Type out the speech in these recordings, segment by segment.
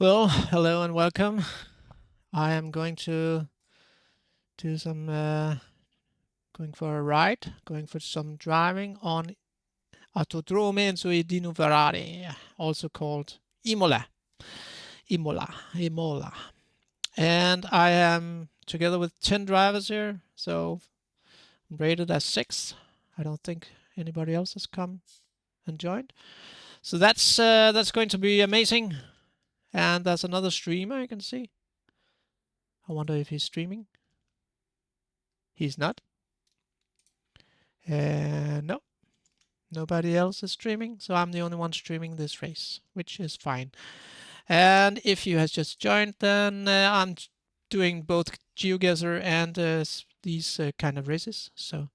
Well, hello and welcome. I am going to do some going for a ride, going for some driving on Autodrome sui Dino Ferrari, also called Imola. Imola. And I am together with 10 drivers here, so I'm rated as 6. I don't think anybody else has come and joined. So that's going to be amazing. And there's another streamer I can see. I wonder if he's streaming. He's not. No, nobody else is streaming, so I'm the only one streaming this race, which is fine. And if you have just joined, then I'm doing both GeoGuessr and these kind of races. So,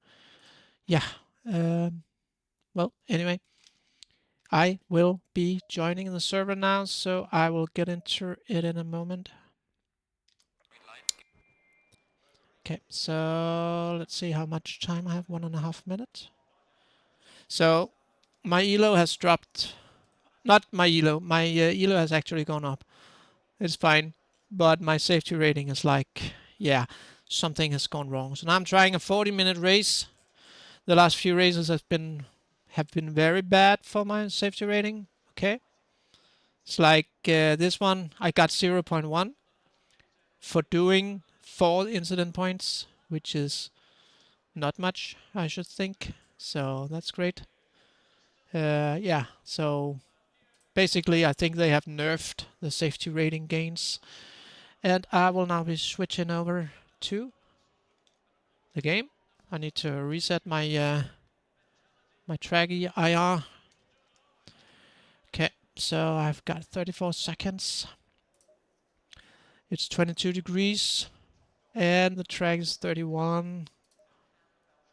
yeah. Well, anyway, I will be joining the server now, so I will get into it in a moment. Okay, so let's see how much time I have. 1.5 minutes. So my elo has dropped. Not my elo. My elo has actually gone up. It's fine, but my safety rating is like, yeah, something has gone wrong. So now I'm trying a 40-minute race. The last few races have been very bad for my safety rating. Okay, it's like this one I got 0.1 for doing 4 incident points, which is not much, I should think. So that's great. Yeah, so basically I think they have nerfed the safety rating gains. And I will now be switching over to the game. I need to reset my my Traggy IR. Okay, so I've got 34 seconds. It's 22 degrees and the track is 31,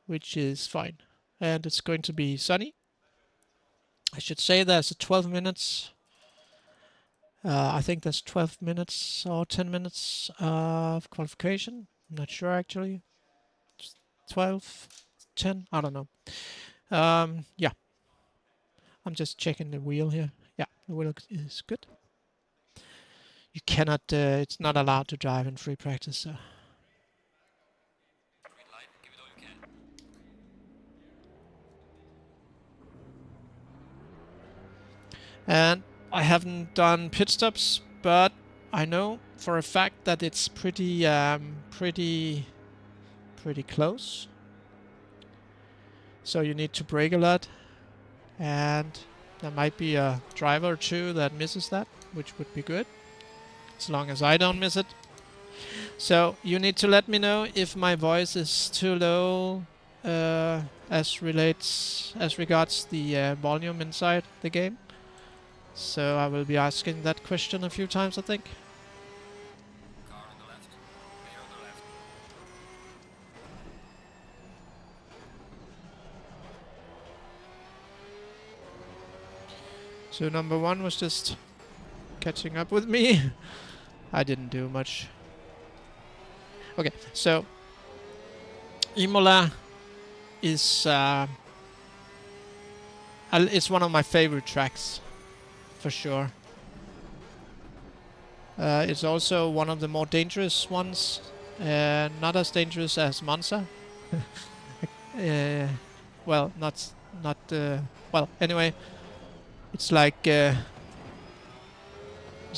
which is fine. And it's going to be sunny. I should say there's a 12 minutes. I think there's 12 minutes or 10 minutes of qualification. I'm not sure actually. 12, 10, I don't know. Yeah. I'm just checking the wheel here. Yeah, the wheel is good. You cannot, it's not allowed to drive in free practice, so. And I haven't done pit stops, but I know for a fact that it's pretty close. So you need to brake a lot, and there might be a driver or two that misses that, which would be good, as long as I don't miss it. So you need to let me know if my voice is too low as regards the volume inside the game. So I will be asking that question a few times, I think. Car on the left, clear on the left. So number one was just catching up with me. I didn't do much. Okay, so Imola is it's one of my favorite tracks, for sure. It's also one of the more dangerous ones, not as dangerous as Monza. Well, not. Well, anyway, it's like it's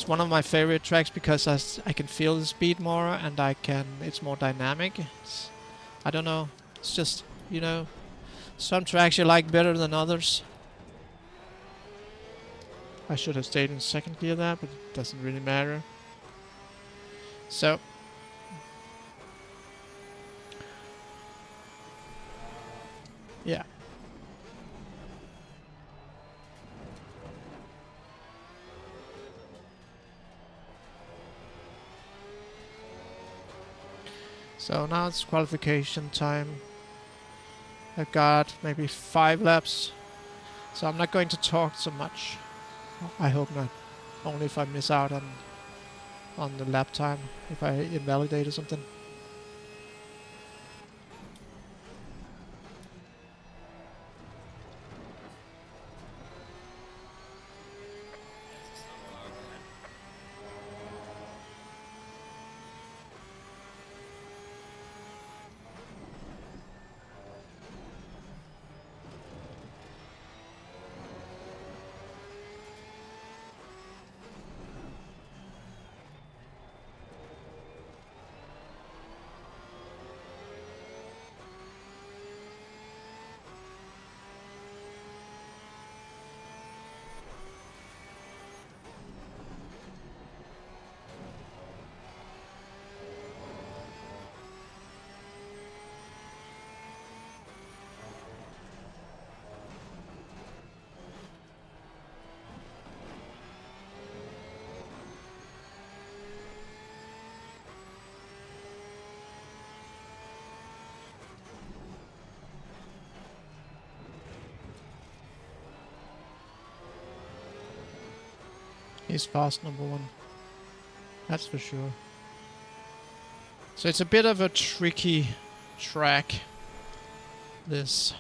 one of my favorite tracks because I can feel the speed more and it's more dynamic. I don't know. It's just, some tracks you like better than others. I should have stayed in second gear there, but it doesn't really matter. So, yeah. So now it's qualification time. I've got maybe 5 laps. So I'm not going to talk so much. I hope not. Only if I miss out on the lap time, if I invalidate or something. There's a slow car ahead. He's fast, number one. That's for sure. So it's a bit of a tricky track, this.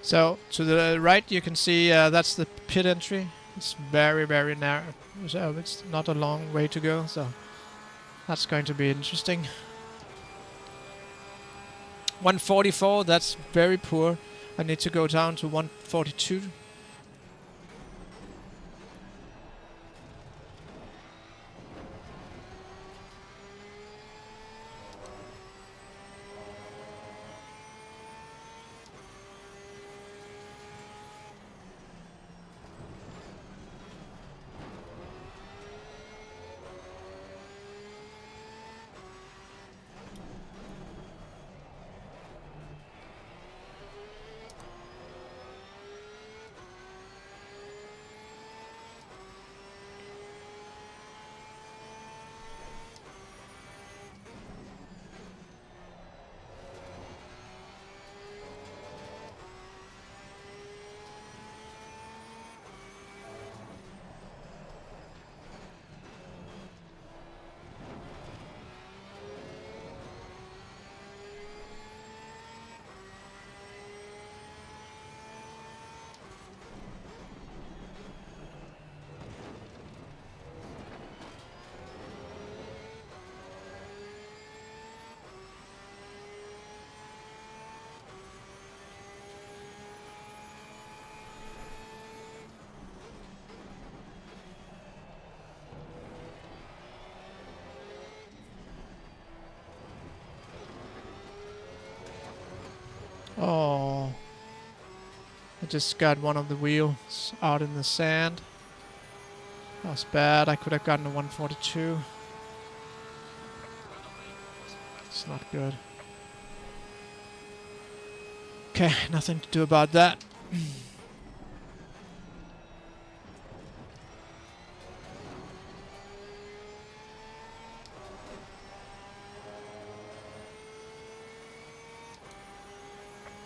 So to the right you can see that's the pit entry. It's very, very narrow. So it's not a long way to go. So that's going to be interesting. 144, that's very poor. I need to go down to 142. Oh, I just got one of the wheels out in the sand. That was bad. I could have gotten a 142. It's not good. Okay, nothing to do about that.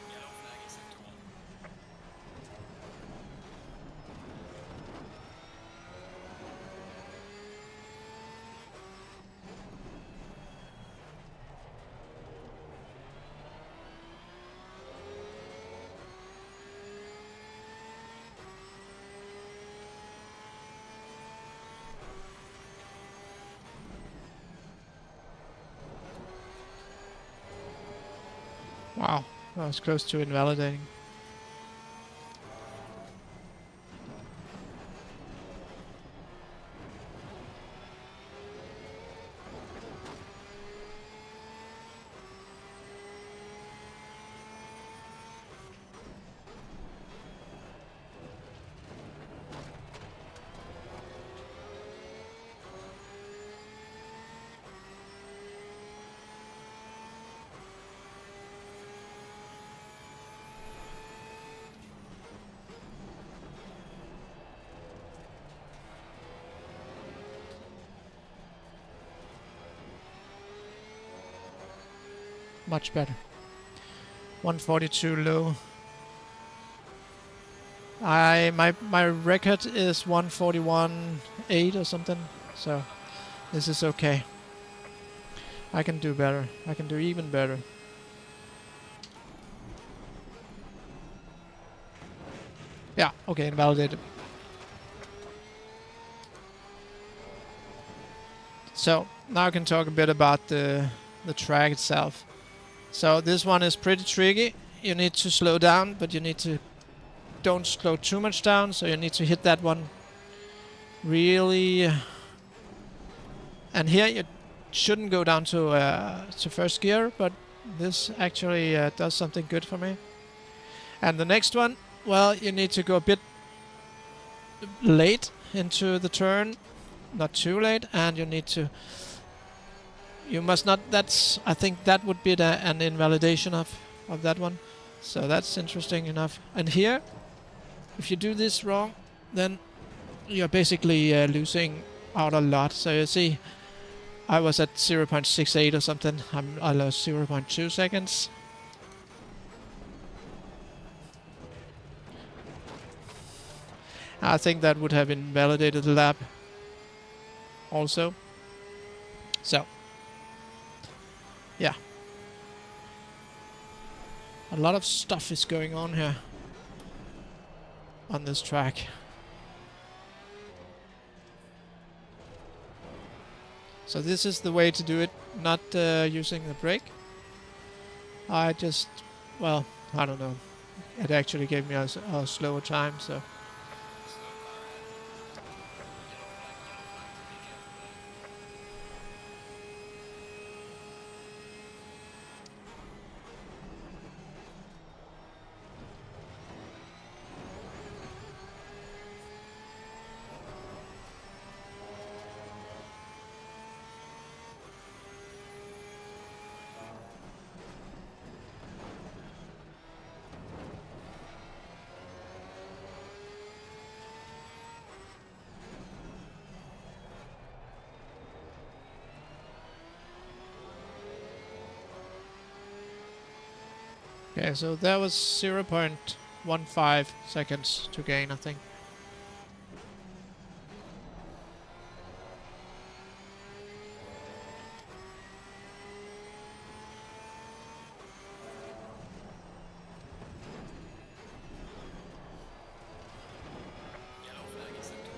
Yellow flag is sector 1. Wow, that was close to invalidating. Much better. 142 low. My record is 141.8 or something. So this is okay. I can do better. I can do even better. Yeah, okay, invalidated. So now I can talk a bit about the track itself. So this one is pretty tricky. You need to slow down, but you need to don't slow too much down. So you need to hit that one really. And here you shouldn't go down to first gear, but this actually does something good for me. And the next one, well, you need to go a bit late into the turn, not too late, and you need to. You must not. That's. I think that would be an invalidation of that one. So that's interesting enough. And here, if you do this wrong, then you're basically losing out a lot. So you see, I was at 0.68 or something. I lost 0.2 seconds. I think that would have invalidated the lap also. So, yeah. A lot of stuff is going on here on this track. So this is the way to do it, not using the brake. I just, well, I don't know. It actually gave me a slower time, so. Slow car ahead. Yellow flag, be careful there. Okay, so that was 0.15 seconds to gain, I think. Yellow flag is at 12.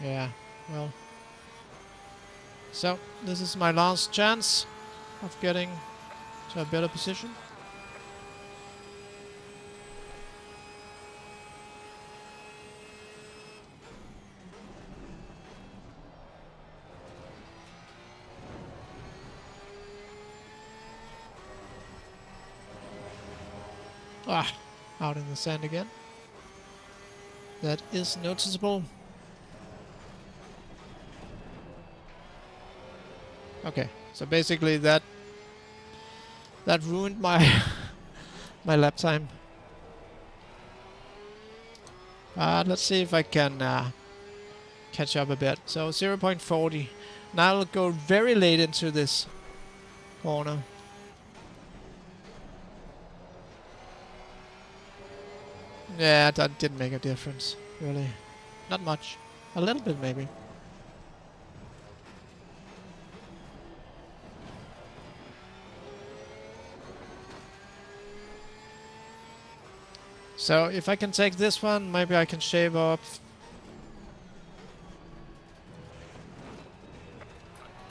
Yeah, well. So, this is my last chance of getting to a better position. Ah, out in the sand again. That is noticeable. Okay, so basically that ruined my my lap time. Let's see if I can catch up a bit. So 0.40. Now I'll go very late into this corner. Yeah, that didn't make a difference, really. Not much. A little bit, maybe. So if I can take this one, maybe I can shave off.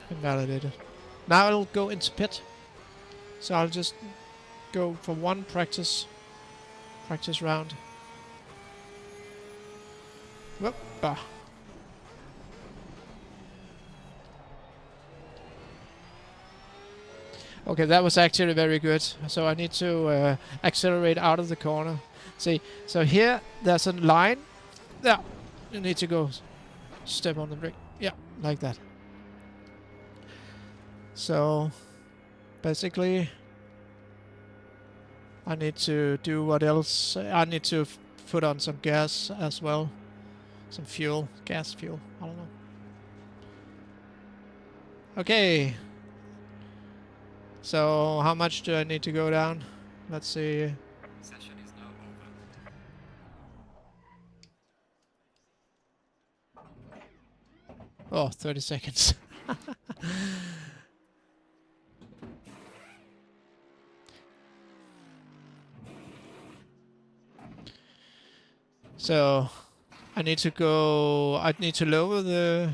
Invalidated. Now I'll go into pit. So I'll just go for one practice round. Whoop. Ah. Okay, that was actually very good. So I need to accelerate out of the corner. See, so here there's a line. There, you need to go step on the brake. Yeah, like that. So basically, I need to do what else? I need to put on some gas as well. Some fuel, gas fuel, I don't know. Okay. So how much do I need to go down? Let's see. Session is now over. Oh, 30 seconds. So I need to lower the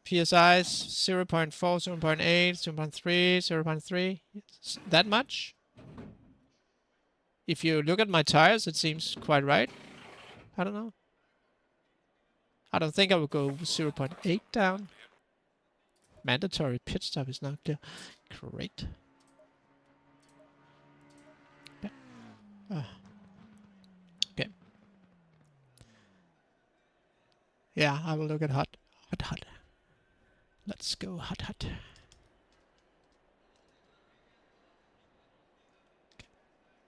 PSIs 0.4, 0.8, 0.3, 0.3. That much? If you look at my tires, it seems quite right. I don't know. I don't think I will go 0.8 down. Mandatory pit stop is not clear. Great. Okay. Yeah, I will look at hot. Hot. Let's go hot.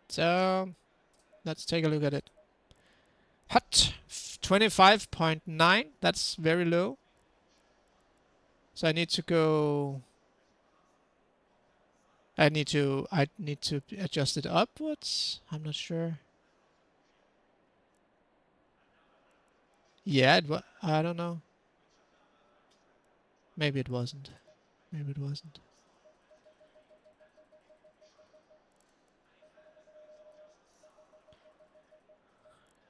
So, let's take a look at it. Hot. 25.9. That's very low. So I need to go... I need to adjust it upwards. I'm not sure. Yeah, I don't know. Maybe it wasn't.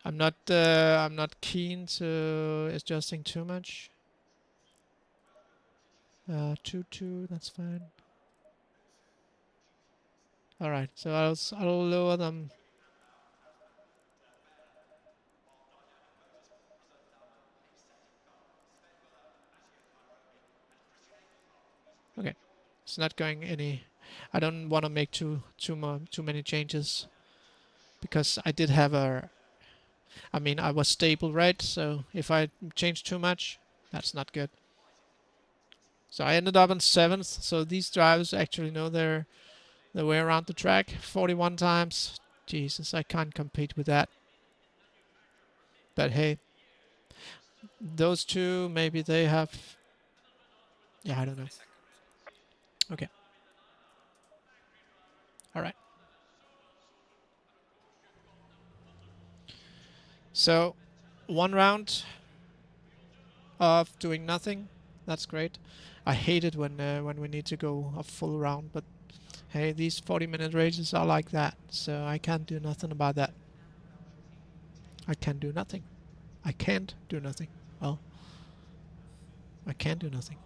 I'm not keen to adjusting too much. 2, that's fine. All right, so I'll lower them. Okay, it's not going any. I don't want to make too many changes because I did have a. I mean, I was stable, right? So if I change too much, that's not good. So I ended up in 7th. So these drivers actually know their way around the track. 41 times. Jesus, I can't compete with that. But hey, those two, maybe they have... Yeah, I don't know. Okay. All right. So, 1 round of doing nothing. That's great. I hate it when we need to go a full round, but hey, these 40-minute races are like that, so I can't do nothing about that. I can do nothing. I can't do nothing. Well, I can't do nothing.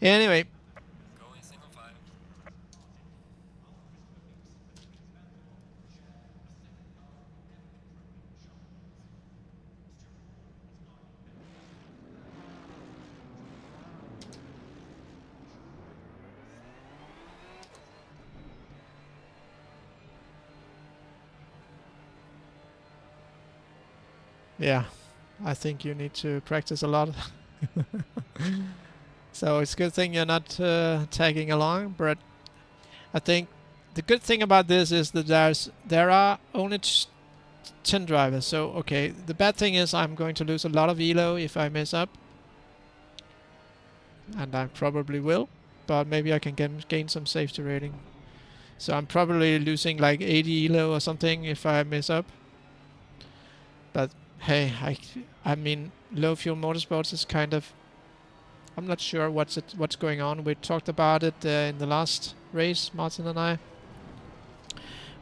Anyway. Going single file. Yeah, I think you need to practice a lot. So it's a good thing you're not tagging along, but I think the good thing about this is that there are only 10 drivers. So, okay, the bad thing is I'm going to lose a lot of elo if I mess up. And I probably will, but maybe I can gain some safety rating. So I'm probably losing like 80 elo or something if I mess up. But hey, I mean, LowFuelMotorsports is kind of... I'm not sure what's going on. We talked about it in the last race, Martin and I.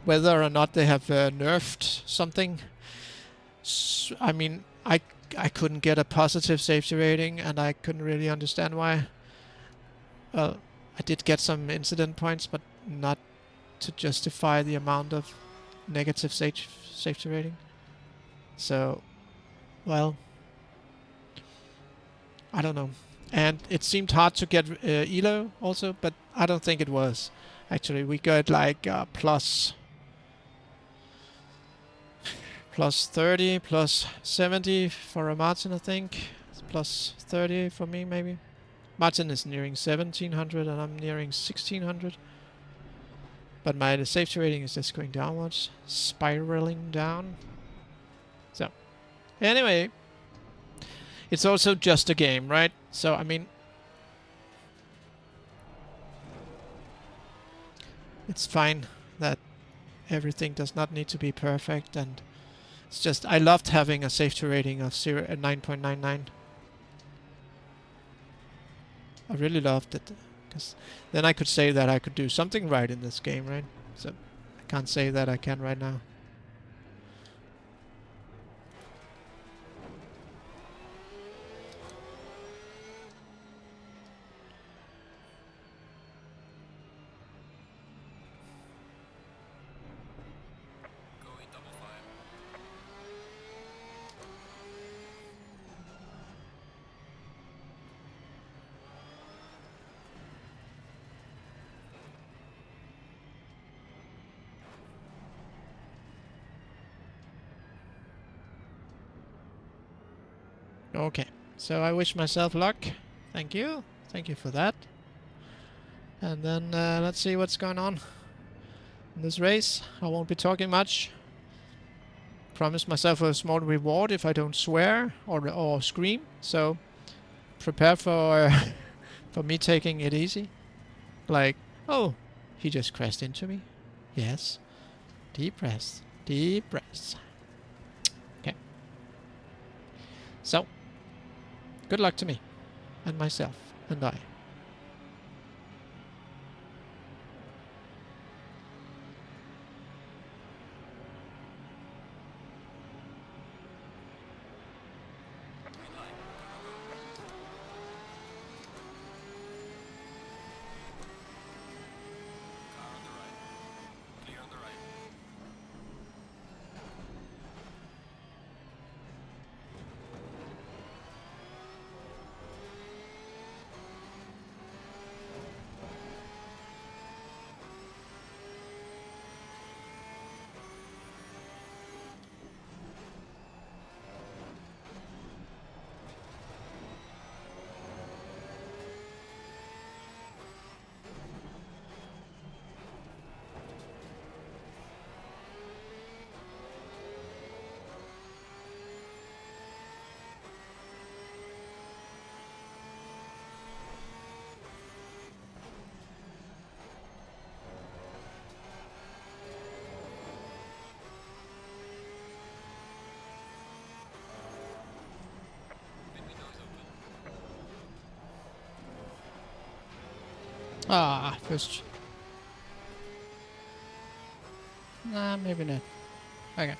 Whether or not they have nerfed something. I mean, I couldn't get a positive safety rating, and I couldn't really understand why. Well, I did get some incident points, but not to justify the amount of negative safety rating. So, well, I don't know. And it seemed hard to get elo also, but I don't think it was. Actually, we got like plus 30, plus 70 for a Martin, I think. Plus 30 for me, maybe. Martin is nearing 1700 and I'm nearing 1600. But my safety rating is just going downwards, spiraling down. So, anyway, it's also just a game, right? So, I mean, it's fine that everything does not need to be perfect, and it's just I loved having a safety rating of 9.99. I really loved it, because then I could say that I could do something right in this game, right? So I can't say that I can right now. Going double file. Okay, so I wish myself luck. Thank you. Thank you for that. And then let's see what's going on in this race. I won't be talking much. Promise myself a small reward if I don't swear or scream. So prepare for for me taking it easy. Like, oh, he just crashed into me. Yes. Deep breaths. Deep breaths. Okay. So, good luck to me and myself and I. Green light. Go, go, go. Car on the right. Clear on the right. Pit window is open. Ah, first. Nah, maybe not. Okay.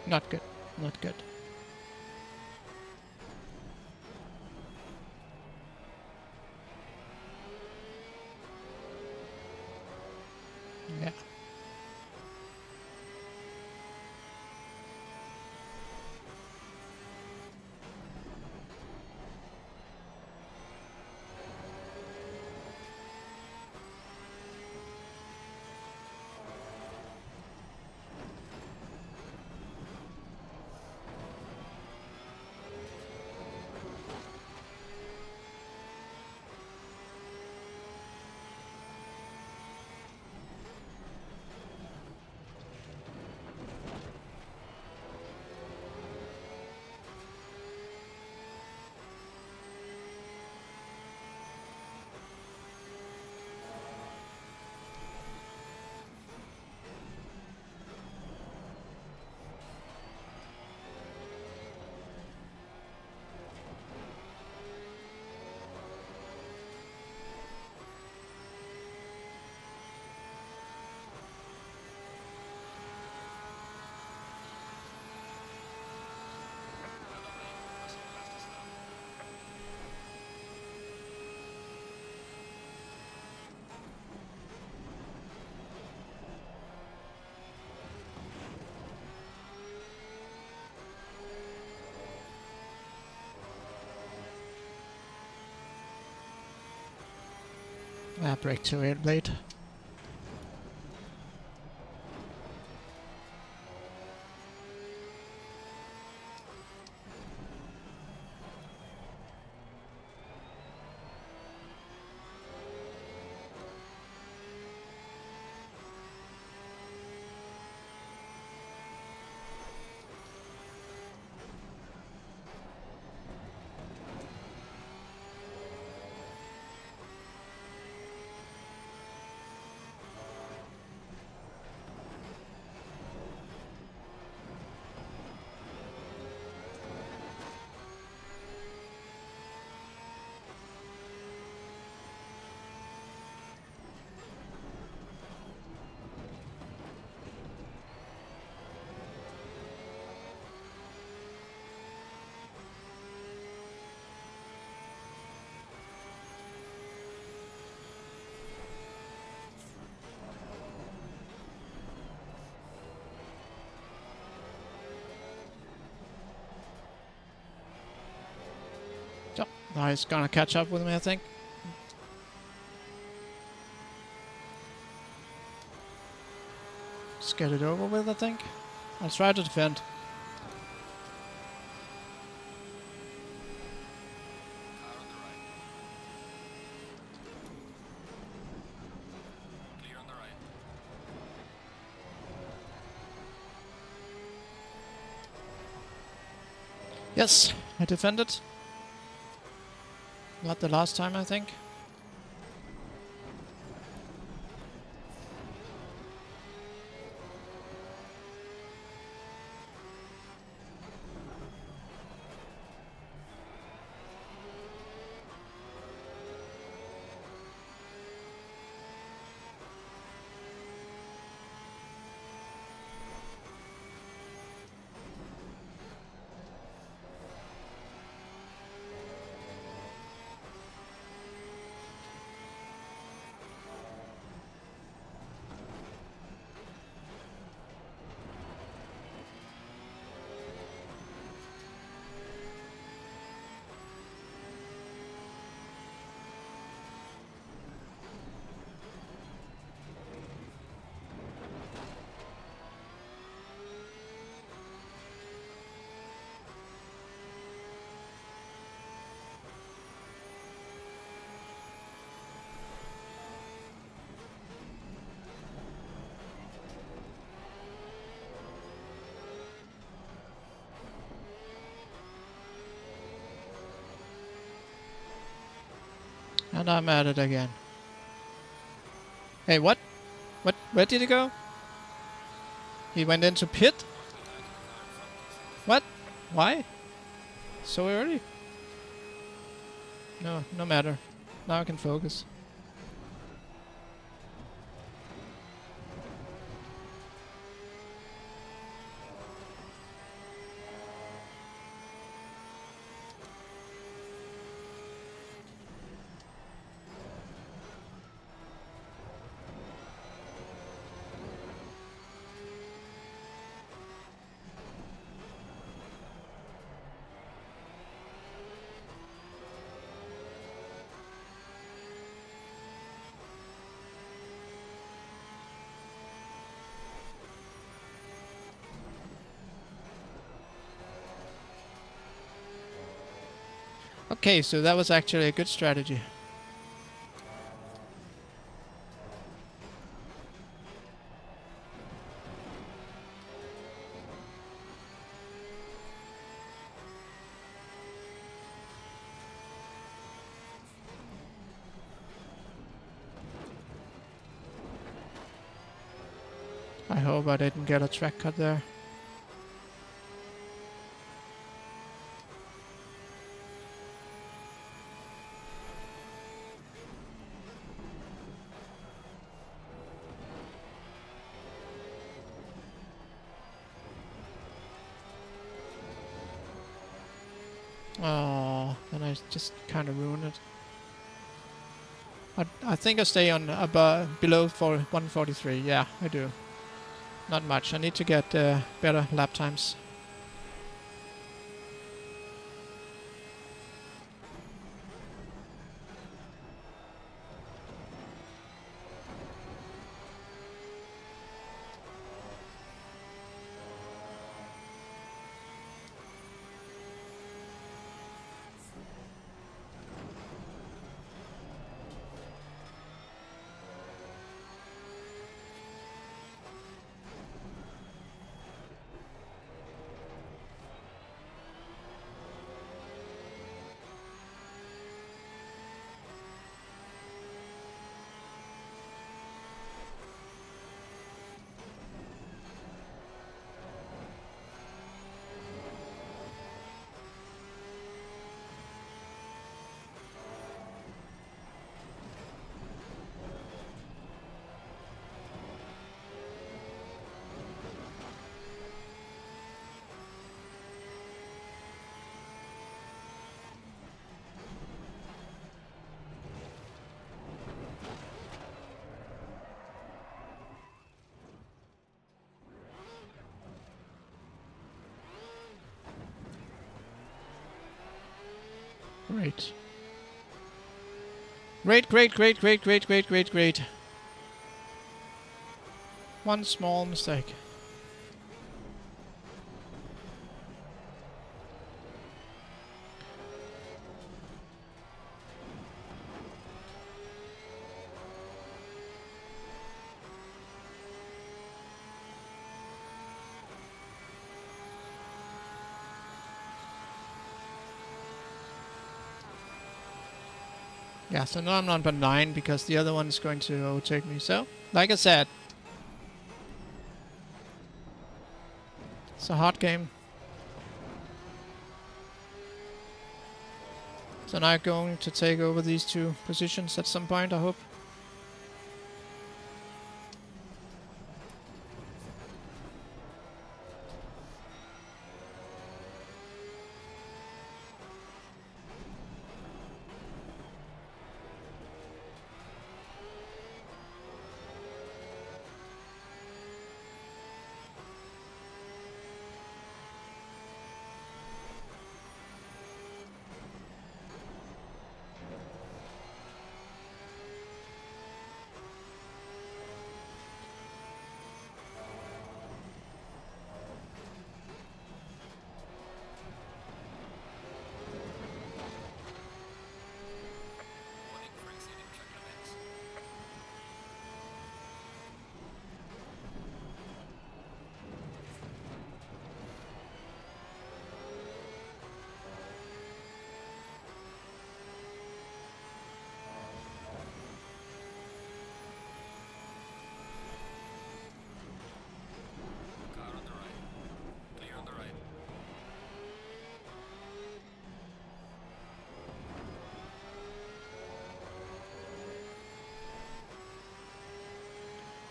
Not good. Not good. Yeah. Out of lane. Crossing the fastest now. Ah, brake too late. So now he's gonna catch up with me, I think. Let's get it over with, I think. I'll try to defend. Car on the right. Clear on the right. Yes, I defended. Not the last time, I think. And I'm at it again. Hey, what? What? Where did he go? He went into pit? One to 90 the car in front is in the What? Why? So early? No matter. Now I can focus. Okay, so that was actually a good strategy. I hope I didn't get a track cut there. Oh, then I just kind of ruined it. I think I stay on above below 143. Yeah, I do. Not much. I need to get better lap times. Great. Great, great, great, great, great, great, great, great. One small mistake. Yeah, so now I'm number 9 because the other one is going to overtake me. So, like I said, it's a hard game. So now I'm going to take over these 2 positions at some point, I hope. Warning for exceeding track limits. Car on the right. Clear on the right.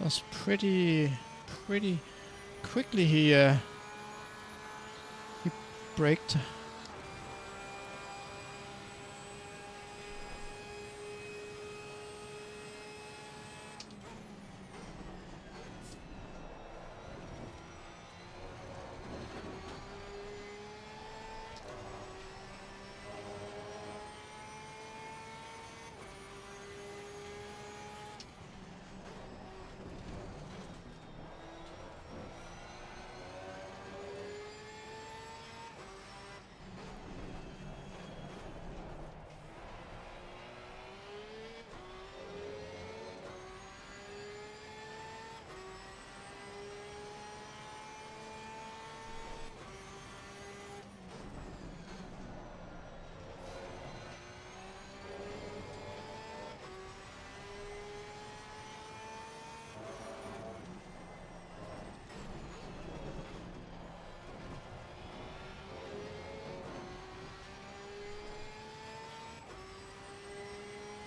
That's pretty quickly he braked.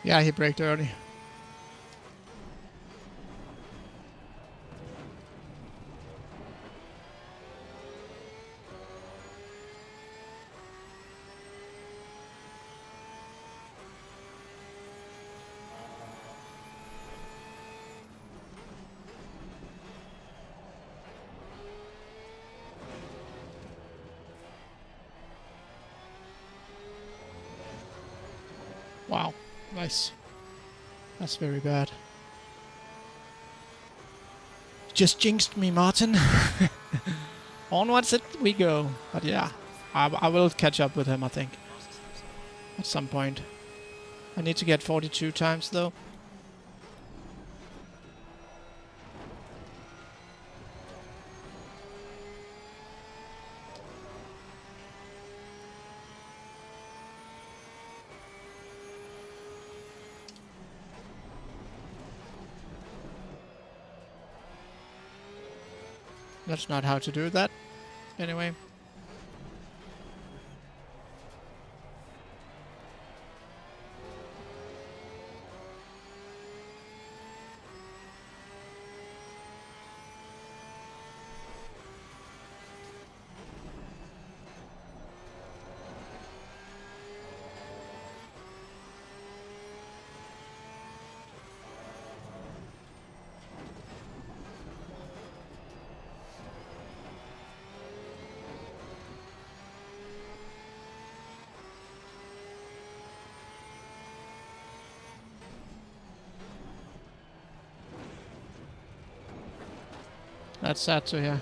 Yeah, he braked early. Wow, nice. That's very bad. Just jinxed me, Martin. Onwards it we go. But yeah, I will catch up with him, I think, Process looks normal. at some point. I need to get 42 times, though. That's not how to do that. Anyway. That's sad to hear.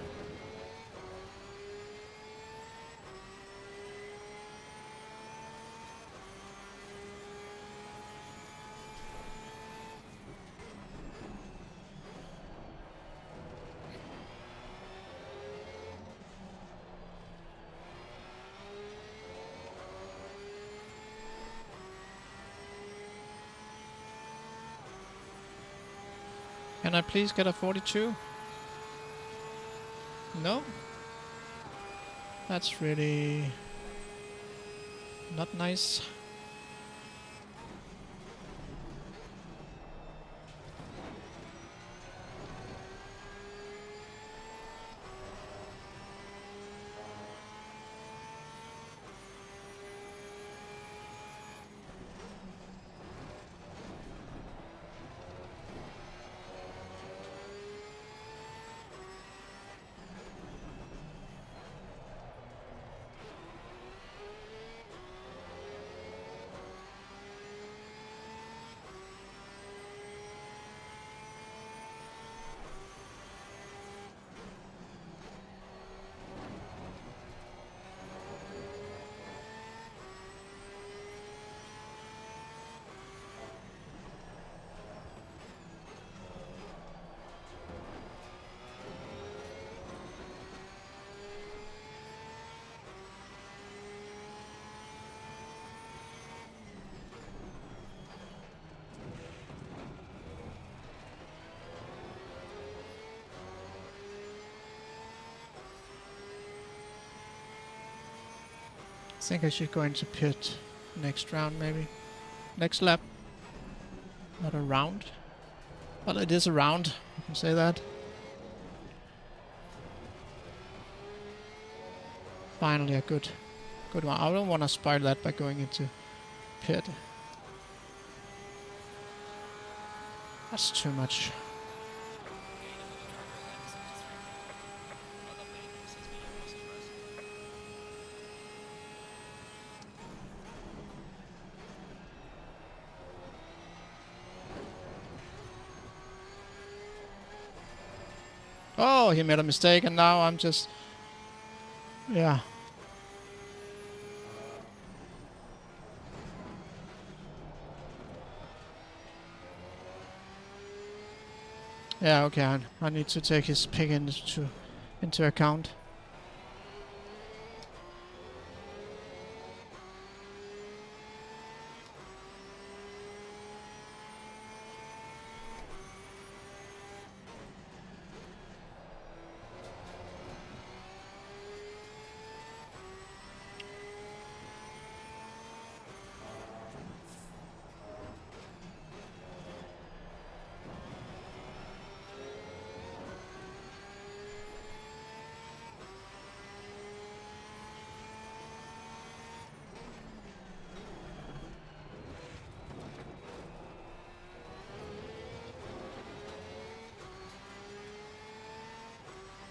Can I please get a 42? No? That's really not nice. I think I should go into pit next round, maybe. Next lap. Not a round. Well, it is a round. You can say that. Finally a good one. I don't want to spoil that by going into pit. That's too much. Gain of another turn, lap 73. Other lane since we almost crashed. Oh, he made a mistake and now I'm just... Yeah. Yeah, okay. I need to take his pick into account.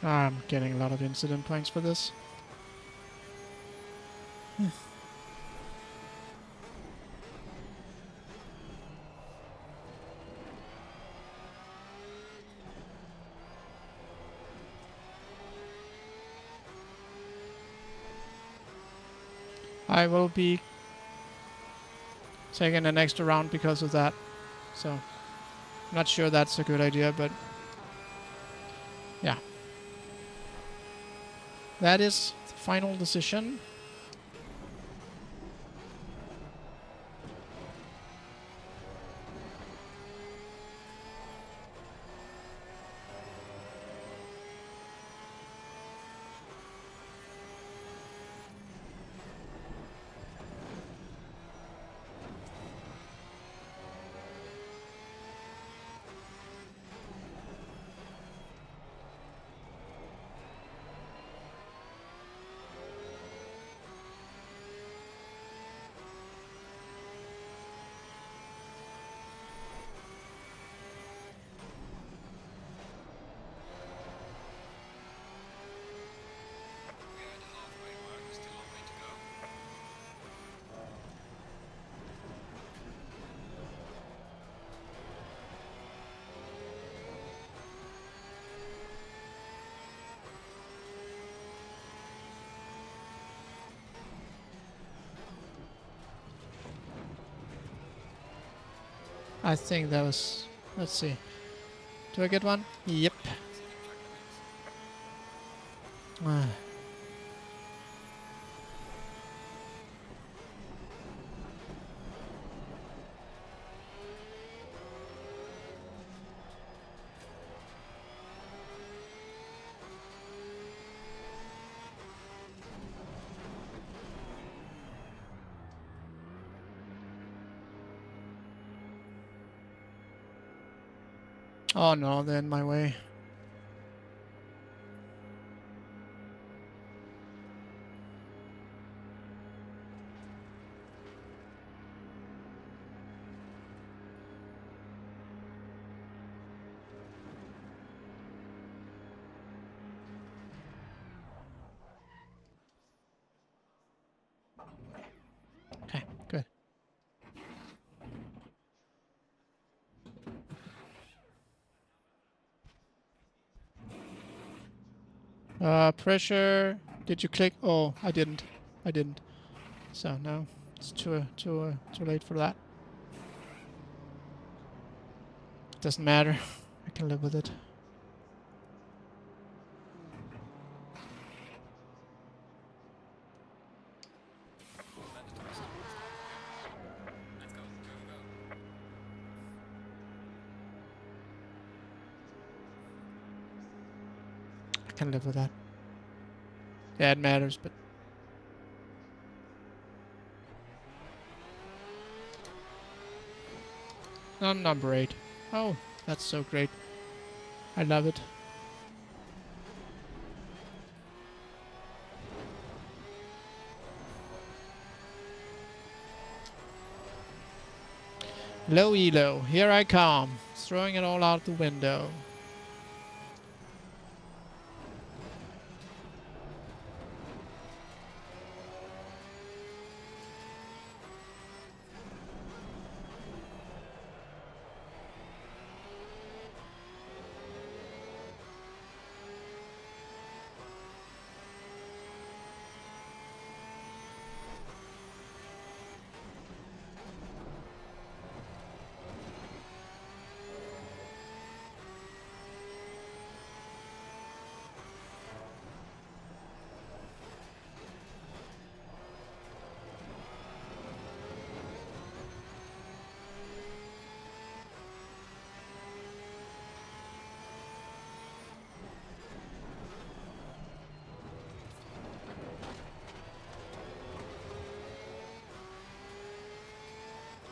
I'm getting a lot of incident points for this. I will be taking an extra round because of that. So, not sure that's a good idea, but yeah. That is the final decision. I think that was... Let's see. Do I get one? Yep. Exceeding track limits. Ah. Oh no, they're in my way. Okay, good. Pressure. Did you click? Oh, I didn't. I didn't. So no, it's too late for that. Doesn't matter. I can live with it. Mandatory stop. Let's go. Go, go. I can live with that. Yeah, it matters, but I'm number 8. Oh, that's so great. I love it. Low elo, here I come. Throwing it all out the window.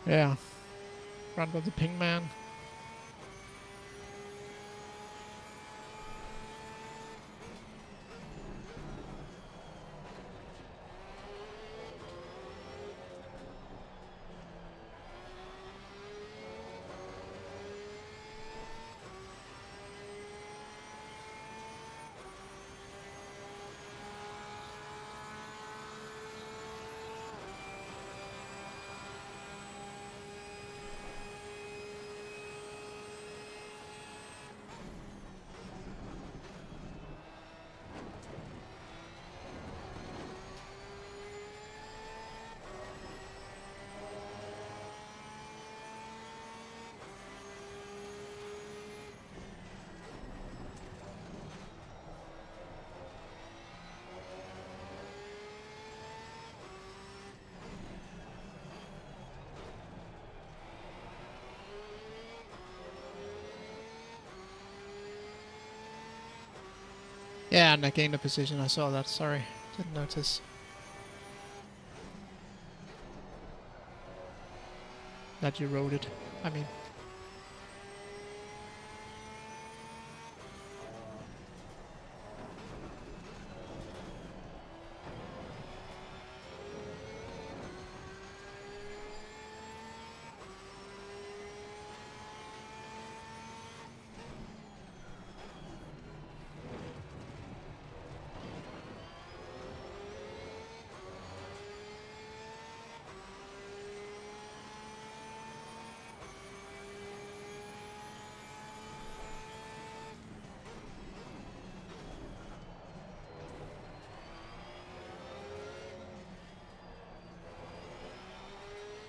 Yeah. Run with the ping man. Yeah, and I gained a position. I saw that. Sorry. Didn't notice. That you wrote it. I mean.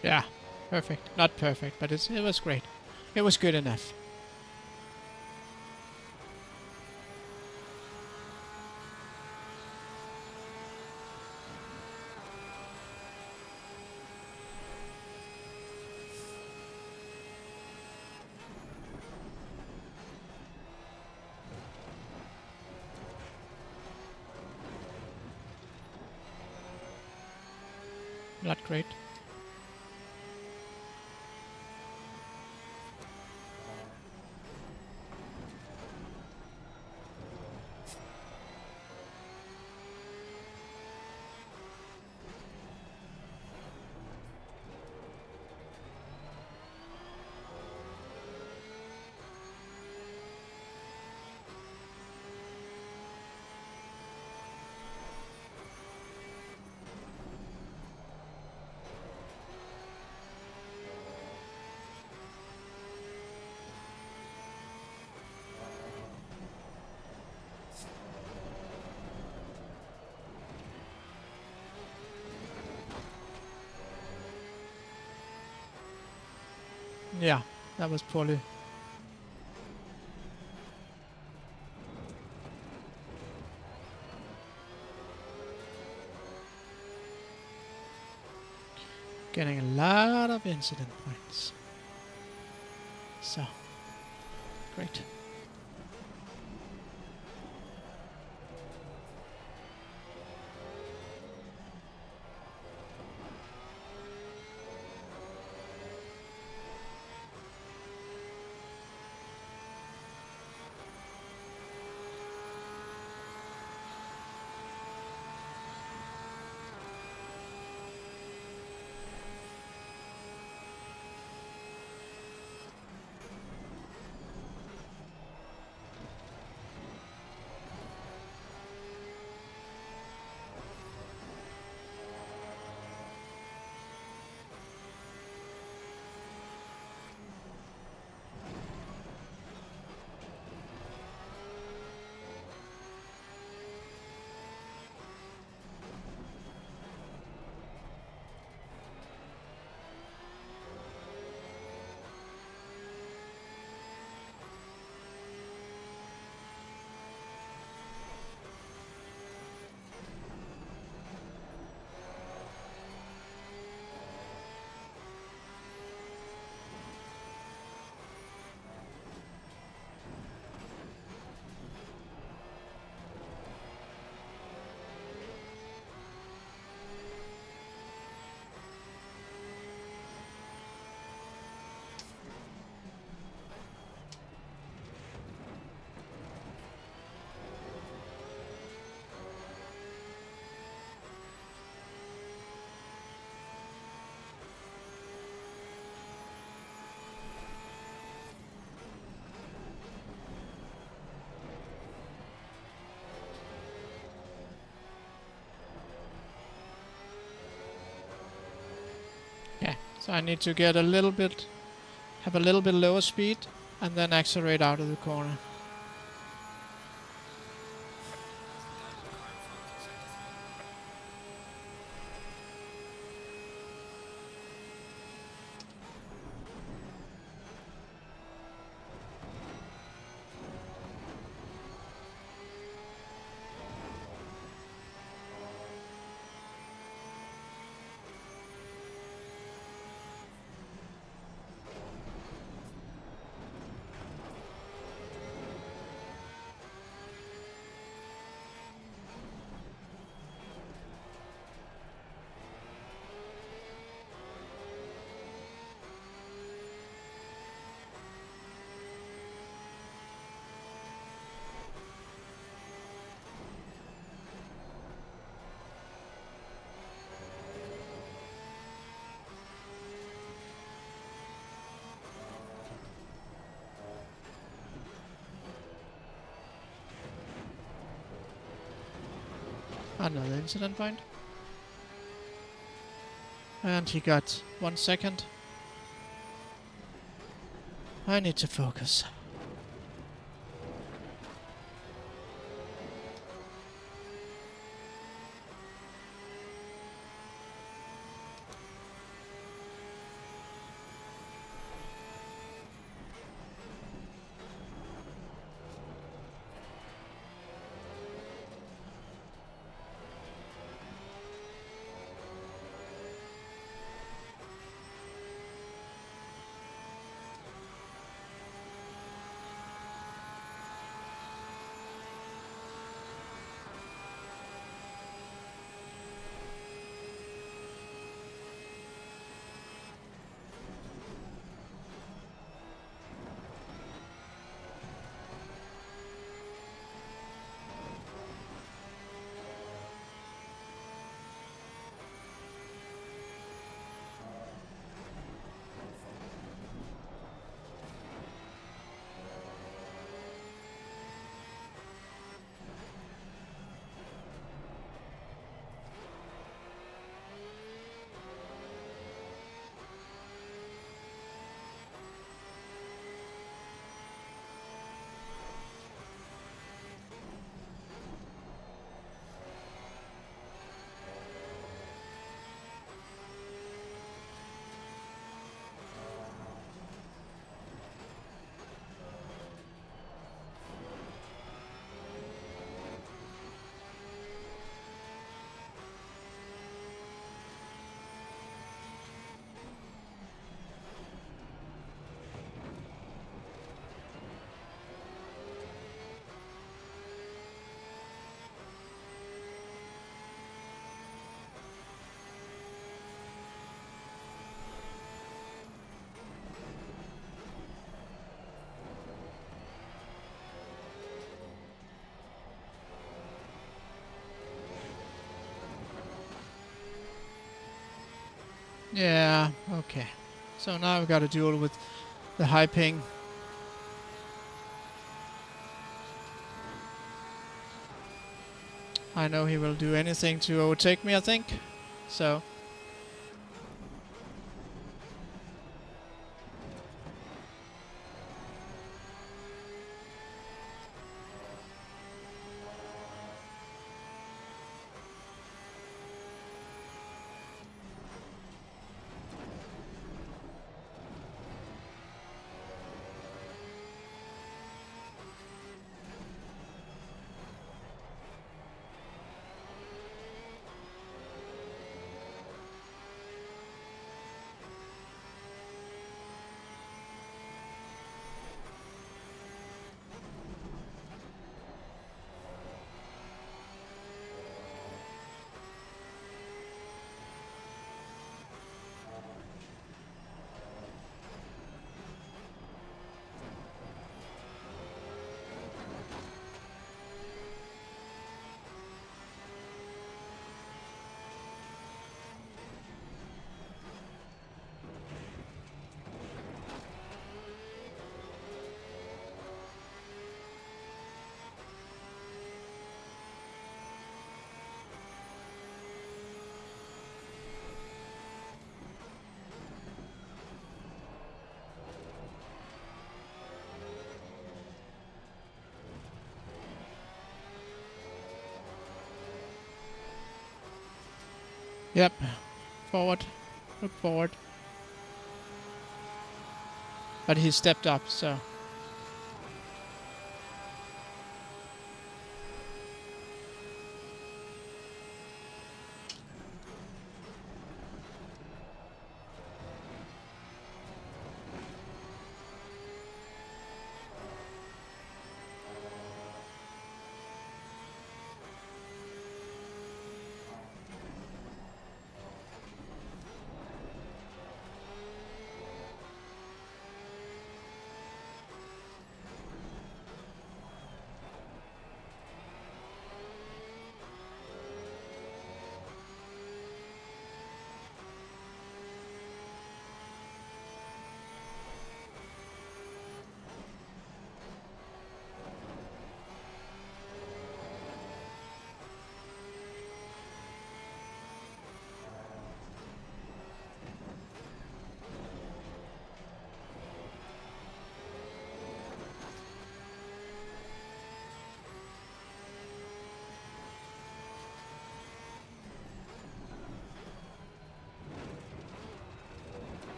Yeah. Perfect. Not perfect, but it was great. It was good enough. Not great. Yeah, that was poorly. Getting a lot of incident points. So, great. Yeah, so I need to get a little bit, have a little bit lower speed, and then accelerate out of the corner. Out of the car in front of sector 3. Another incident point. And he got 1 second. I need to focus. Yeah, okay. So now I've got to deal with the high ping. I know he will do anything to overtake me, I think. So, yep. Forward. Look forward. But he stepped up, so.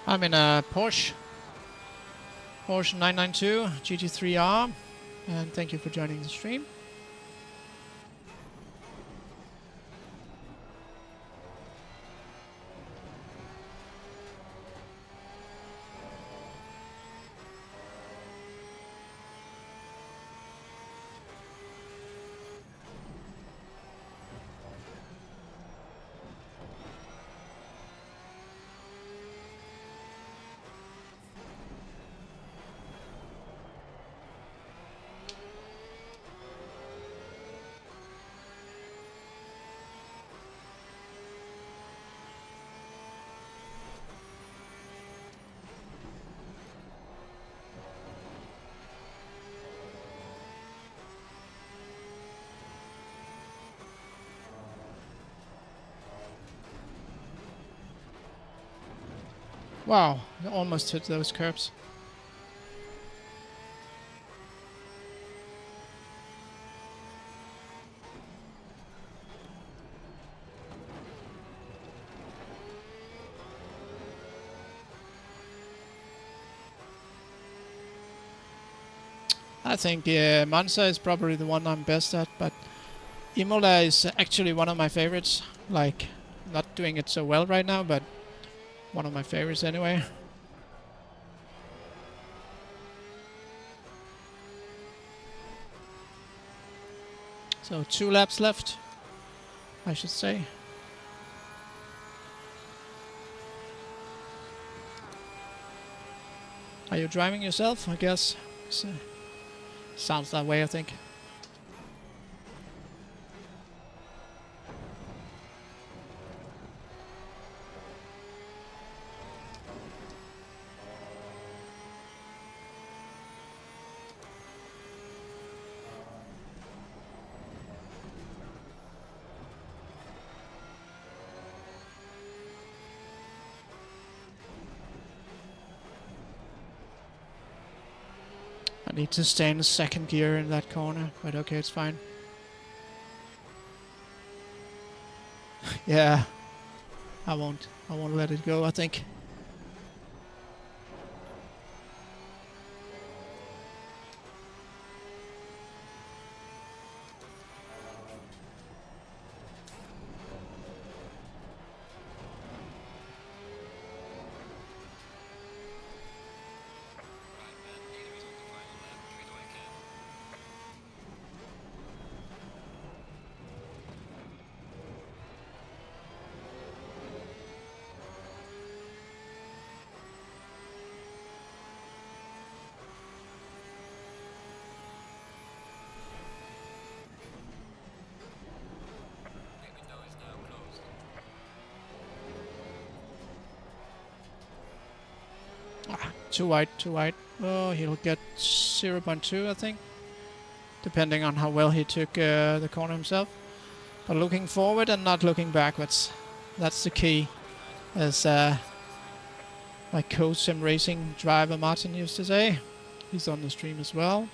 I'm in a Porsche 992 GT3 R. And thank you for joining the stream. Wow, I almost hit those curbs. I think Monza is probably the one I'm best at, but Imola is actually one of my favorites. Like, Not doing it so well right now, but one of my favorites anyway. So 2 laps left, I should say. Are you driving yourself? I guess. So, sounds that way, I think. I need to stay in the second gear in that corner, but okay, it's fine. Yeah, I won't let it go, I think. Too wide, too wide. Oh, he'll get 0.2, I think. Depending on how well he took the corner himself. But looking forward and not looking backwards. That's the key. As my coach sim racing driver Martin used to say. He's on the stream as well.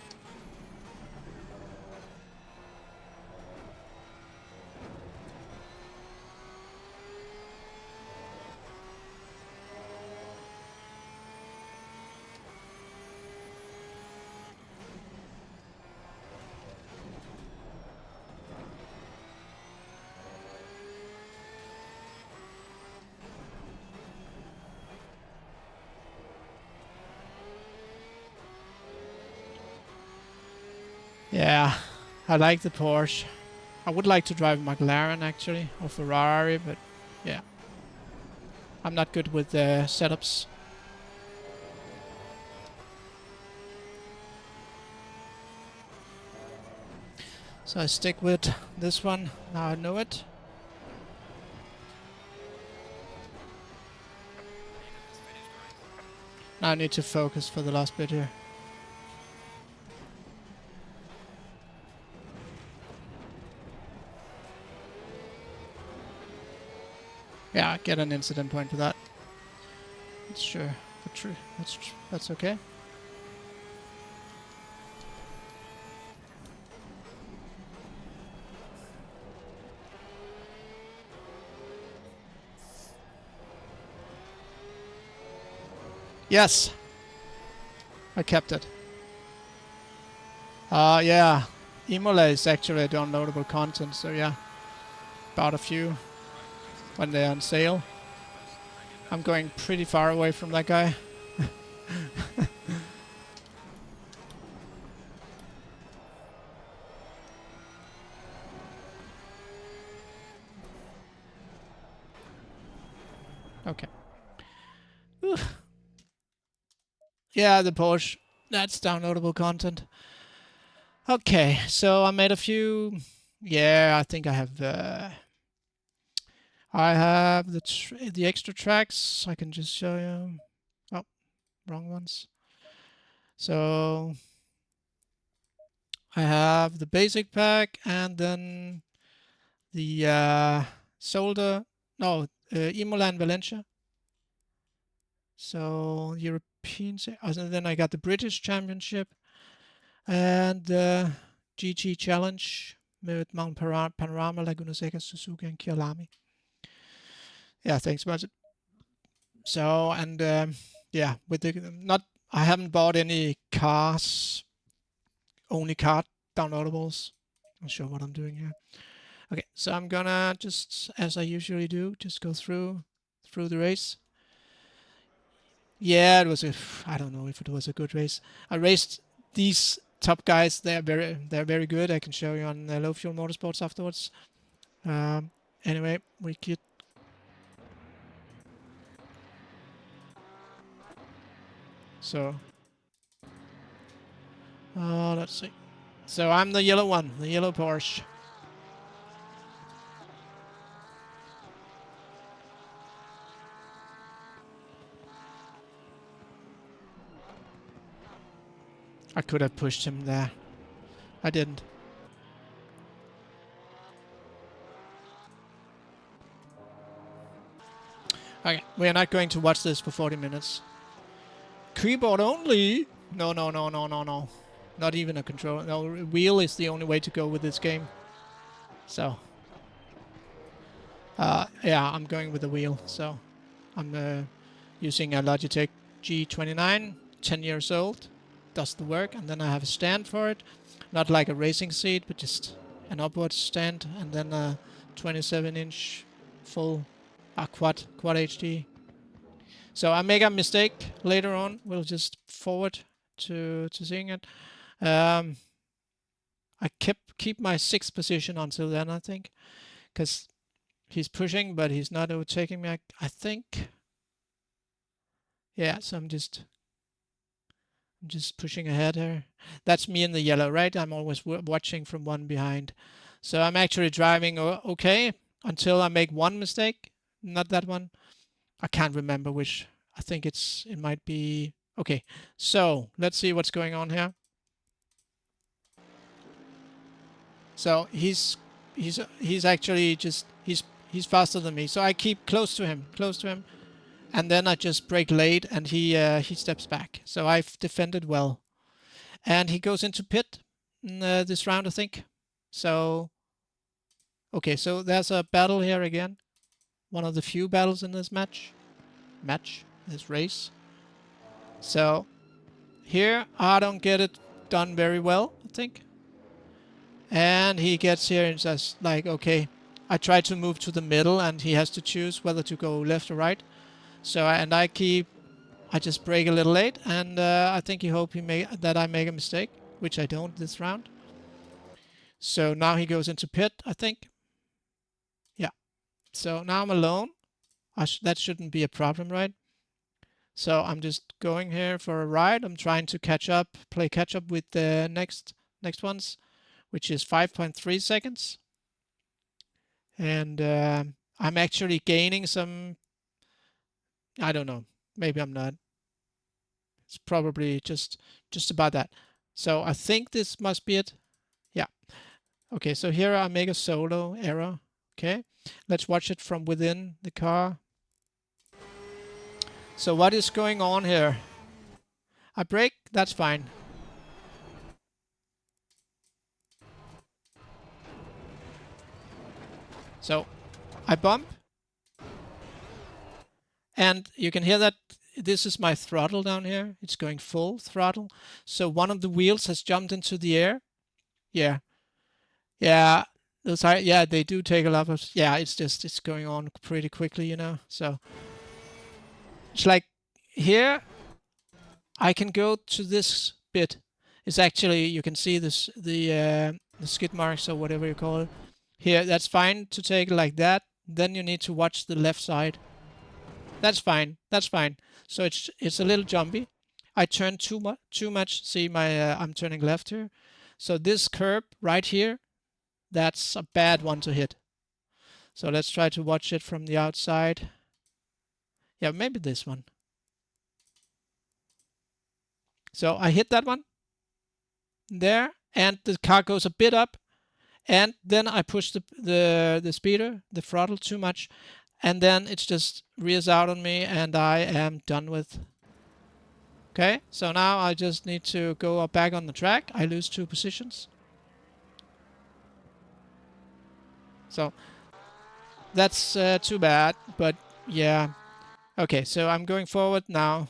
Yeah, I like the Porsche. I would like to drive a McLaren actually, or Ferrari, but yeah. I'm not good with setups. So I stick with this one. Now I know it. Now I need to focus for the last bit here. Yeah, get an incident point for that. Sure, for true. That's okay. Yes, I kept it. Yeah, Imola is actually downloadable content, so yeah, bought a few when they're on sale. I'm going pretty far away from that guy. Okay. Whew. Yeah, the Porsche. That's downloadable content. Okay, so I made a few. Yeah, I think I have. I have the extra tracks. I can just show you. Oh, wrong ones. So I have the basic pack and then the solder. No, Imola and Valencia. So European. And then I got the British Championship and the GT Challenge with Mount Panorama, Laguna Seca, Suzuki, and Kyalami. Yeah, thanks, Martin. So and yeah, with the not, I haven't bought any cars, only car downloadables. Not sure what I'm doing here. Okay, so I'm gonna just, as I usually do, just go through the race. Yeah, it was a. I don't know if it was a good race. I raced these top guys. They're very good. I can show you on LowFuelMotorsports afterwards. Anyway, we get. So, let's see. So I'm the yellow one, the yellow Porsche. I could have pushed him there. I didn't. Okay, we are not going to watch this for 40 minutes. Keyboard only? No, no, no, no, no, no. Not even a controller. No, wheel is the only way to go with this game. So, yeah, I'm going with the wheel. So, I'm using a Logitech G29, 10 years old. Does the work, and then I have a stand for it. Not like a racing seat, but just an upward stand, and then a 27-inch full quad HD. So I make a mistake later on. We'll just forward to seeing it. I keep my 6th position until then, I think, because he's pushing, but he's not overtaking me. I think. Yeah, so I'm just pushing ahead here. That's me in the yellow, right? I'm always watching from one behind. So I'm actually driving okay until I make one mistake. Not that one. I can't remember which. I think it might be. Okay, so let's see what's going on here. So he's actually just he's faster than me. So I keep close to him, and then I just brake late, and he steps back. So I've defended well, and he goes into pit this round, I think. So okay, so there's a battle here again. One of the few battles in this this race. So here I don't get it done very well, I think. And he gets here and says, like, okay, I try to move to the middle, and he has to choose whether to go left or right. So, I just brake a little late, and I think he hoped that I make a mistake, which I don't this round. So now he goes into pit, I think. Yeah. So now I'm alone. That shouldn't be a problem, right? So I'm just going here for a ride. I'm trying to play catch up with the next ones, which is 5.3 seconds. And I'm actually gaining some. I don't know. Maybe I'm not. It's probably just about that. So I think this must be it. Yeah. Okay, so here I make a solo error. Okay, let's watch it from within the car. So what is going on here? I brake, that's fine. So I bump, and you can hear that this is my throttle down here. It's going full throttle. So one of the wheels has jumped into the air. Yeah. Yeah. Yeah, they do take a lot of, yeah, it's going on pretty quickly, you know. So it's like here I can go to this bit. It's actually, you can see this, the skid marks or whatever you call it. Here, that's fine to take it like that. Then you need to watch the left side. That's fine. That's fine. So it's a little jumpy. I turn too much. See I'm turning left here. So this curb right here, that's a bad one to hit. So let's try to watch it from the outside. Yeah, maybe this one. So I hit that one there, and the car goes a bit up, and then I push the speeder, the throttle too much, and then it just rears out on me, and I am done with. Okay, so now I just need to go back on the track. I lose 2 positions. So that's too bad, but yeah. Okay, so I'm going forward now.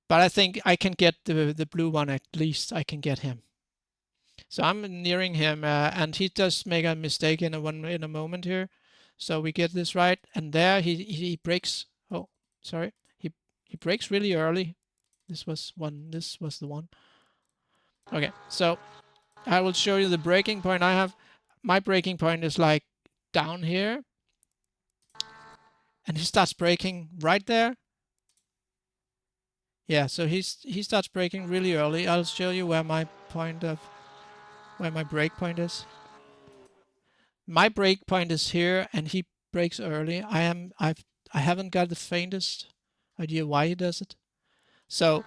But I think I can get the blue one at least. I can get him. So I'm nearing him, and he does make a mistake in a moment here. So we get this right, and there he brakes. Oh, sorry, he brakes really early. This was one. This was the one. Okay, so I will show you the braking point I have. My braking point is like down here, and he starts braking right there. Yeah, so he starts braking really early. I'll show you where my brake point is. My brake point is here, and he brakes early. I haven't got the faintest idea why he does it. So,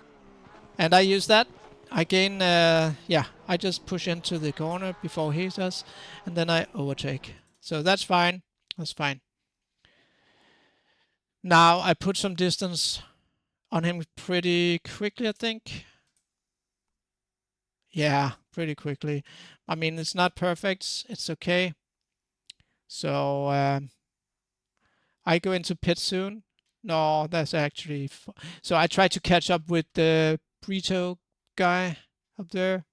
and I use that. I gain, yeah, I just push into the corner before he does, and then I overtake. So that's fine. That's fine. Now I put some distance on him pretty quickly, I think. Yeah, pretty quickly. I mean, it's not perfect. It's okay. So I go into pit soon. No, that's actually. So I try to catch up with the Brito guy up there.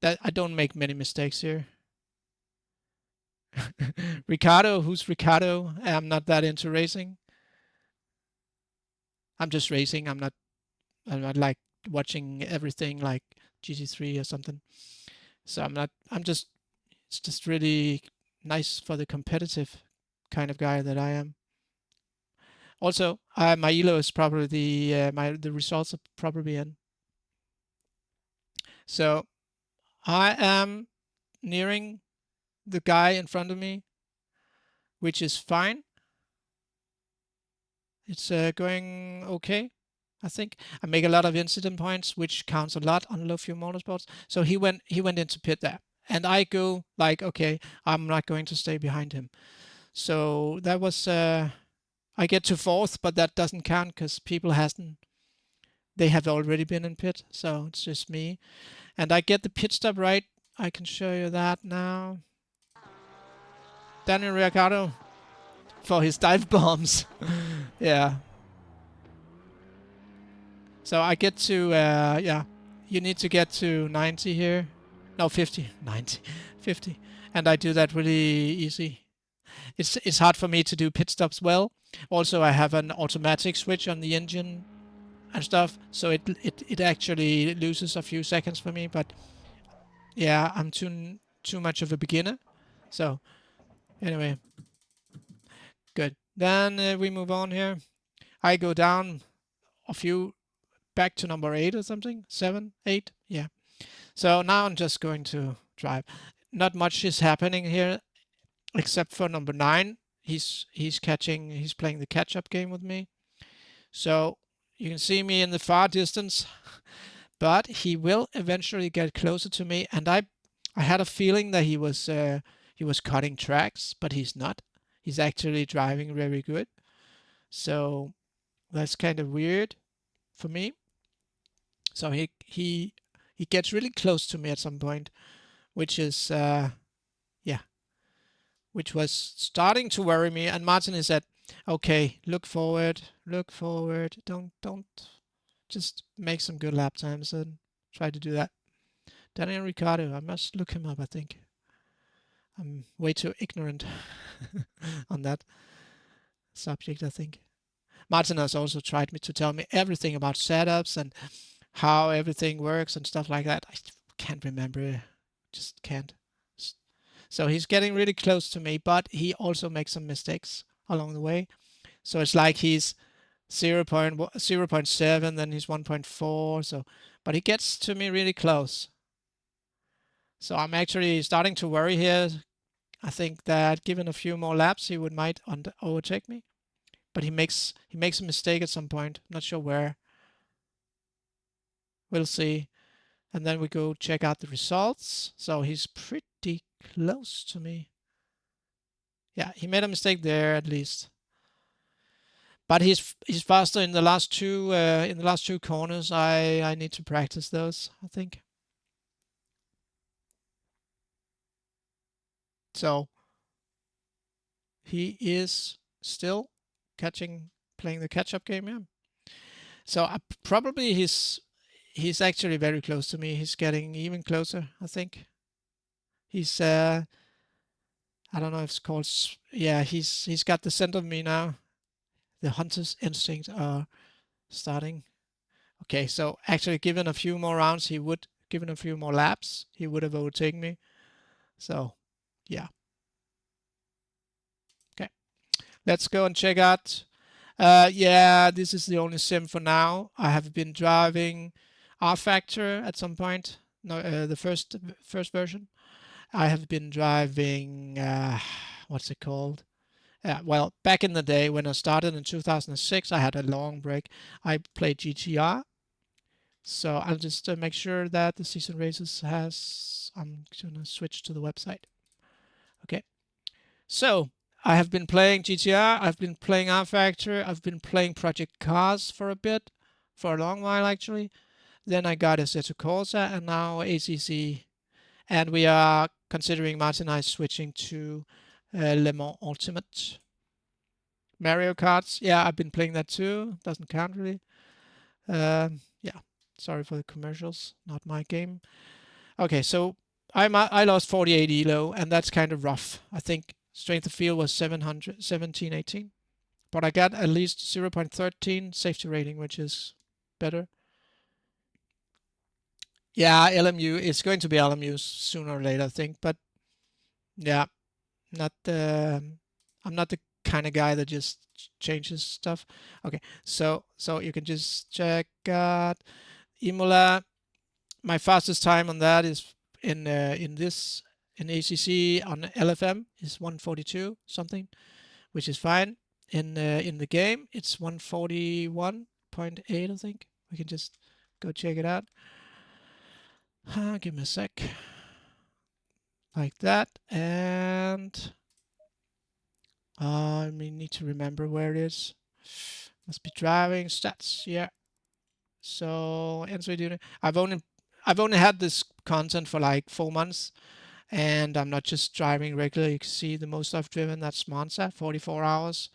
That I don't make many mistakes here. Ricardo, who's Ricardo? I'm not that into racing. I'm just racing. I'm not like watching everything like GT3 or something. So I'm not. I'm just. It's just really nice for the competitive kind of guy that I am. Also, my elo is probably the results are probably in. So I am nearing the guy in front of me, which is fine. It's going okay. I think I make a lot of incident points, which counts a lot on LowFuelMotorsports. So he went into pit there, and I go like, okay, I'm not going to stay behind him. So that was I get to fourth, but that doesn't count because people hasn't. They have already been in pit, so it's just me. And I get the pit stop right. I can show you that now. Daniel Ricciardo for his dive bombs. Yeah. So I get to, yeah, you need to get to 90 here. No, 50, 90, 50. And I do that really easy. It's hard for me to do pit stops well. Also, I have an automatic switch on the engine and stuff, so it actually loses a few seconds for me. But yeah, I'm too much of a beginner. So anyway, good. Then we move on here. I go down a few back to number 8 or something. 7, 8. Yeah. So now I'm just going to drive. Not much is happening here except for number 9. He's playing the catch-up game with me. So you can see me in the far distance, but he will eventually get closer to me. And I had a feeling that he was cutting tracks, but he's not. He's actually driving very good. So that's kind of weird for me. So he gets really close to me at some point, which is yeah, which was starting to worry me. And Martin is said, "Okay, look forward, don't just make some good lap times and try to do that." Daniel Ricciardo, I must look him up. I think I'm way too ignorant on that subject. I think Martin has also tried to tell me everything about setups and how everything works and stuff like that. I can't remember, just can't. So he's getting really close to me, but he also makes some mistakes along the way. So it's like he's 0.7, then he's 1.4. So, but he gets to me really close. So I'm actually starting to worry here. I think that given a few more laps, he might overtake me. But he makes a mistake at some point. Not sure where. We'll see. And then we go check out the results. So he's pretty close to me. Yeah, he made a mistake there at least. But he's faster in the last two corners. I need to practice those, I think. So he is still playing the catch-up game, yeah. So probably he's actually very close to me. He's getting even closer, I think. He's I don't know if it's called. Yeah, he's got the scent of me now. The hunter's instincts are starting. Okay, so actually, given a few more rounds, given a few more laps, he would have overtaken me. So, yeah. Okay, let's go and check out. Yeah, this is the only sim for now. I have been driving R Factor at some point. No, the first version. I have been driving. What's it called? Well, back in the day when I started in 2006, I had a long break. I played GTR. So I'll just make sure that the season races has. I'm gonna switch to the website. Okay. So I have been playing GTR. I've been playing R Factor. I've been playing Project Cars for a bit, for a long while actually. Then I got Assetto Corsa and now ACC. And we are considering Martin and I switching to Le Mans Ultimate. Mario Karts, yeah, I've been playing that too. Doesn't count really. Yeah, sorry for the commercials. Not my game. Okay, so I lost 48 elo, and that's kind of rough. I think strength of field was 700, 17, 18, but I got at least 0.13 safety rating, which is better. Yeah, LMU is going to be LMU sooner or later, I think. But yeah, not I'm not the kind of guy that just changes stuff. Okay, so you can just check out Imola. My fastest time on that is in ACC on LFM is 142 something, which is fine. In the game, it's 141.8, I think. We can just go check it out. Give me a sec. Like that, and I need to remember where it is. Must be driving stats. Yeah. So I've only had this content for like 4 months, and I'm not just driving regularly. You can see the most I've driven, that's Monza, 44 hours.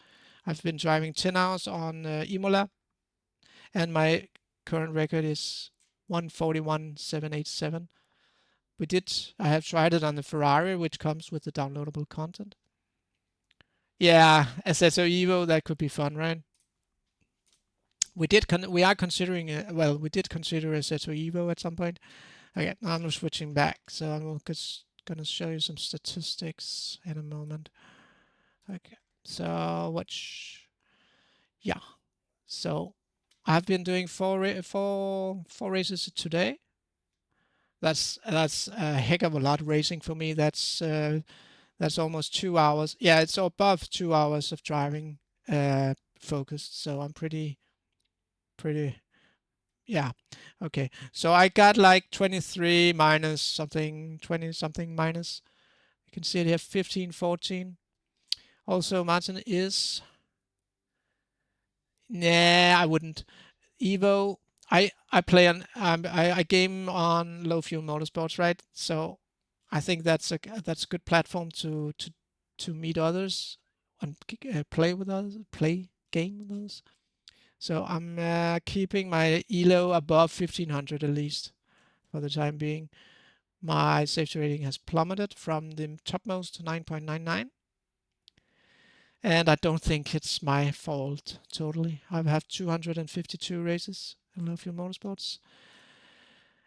I've been driving 10 hours on Imola, and my current record is 141.787. I have tried it on the Ferrari, which comes with the downloadable content. Yeah, Assetto Evo, that could be fun, right? We are considering well, we did consider Assetto Evo at some point. Okay, now I'm switching back, so I'm just gonna show you some statistics in a moment. Okay, so yeah, so I've been doing four races today. That's a heck of a lot racing for me. That's almost 2 hours. Yeah, it's above 2 hours of driving focused. So I'm pretty yeah. Okay. So I got like 23 minus something, 20 something minus. You can see it here, 15, 14. Also, Martin is. Nah, I wouldn't. Evo. I play on. I game on LowFuelMotorsports, right? So I think that's a good platform to meet others and play with others, play game with others. So I'm keeping my elo above 1500 at least for the time being. My safety rating has plummeted from the topmost 9.99. And I don't think it's my fault totally. I've had 252 races in LowFuelMotorsports.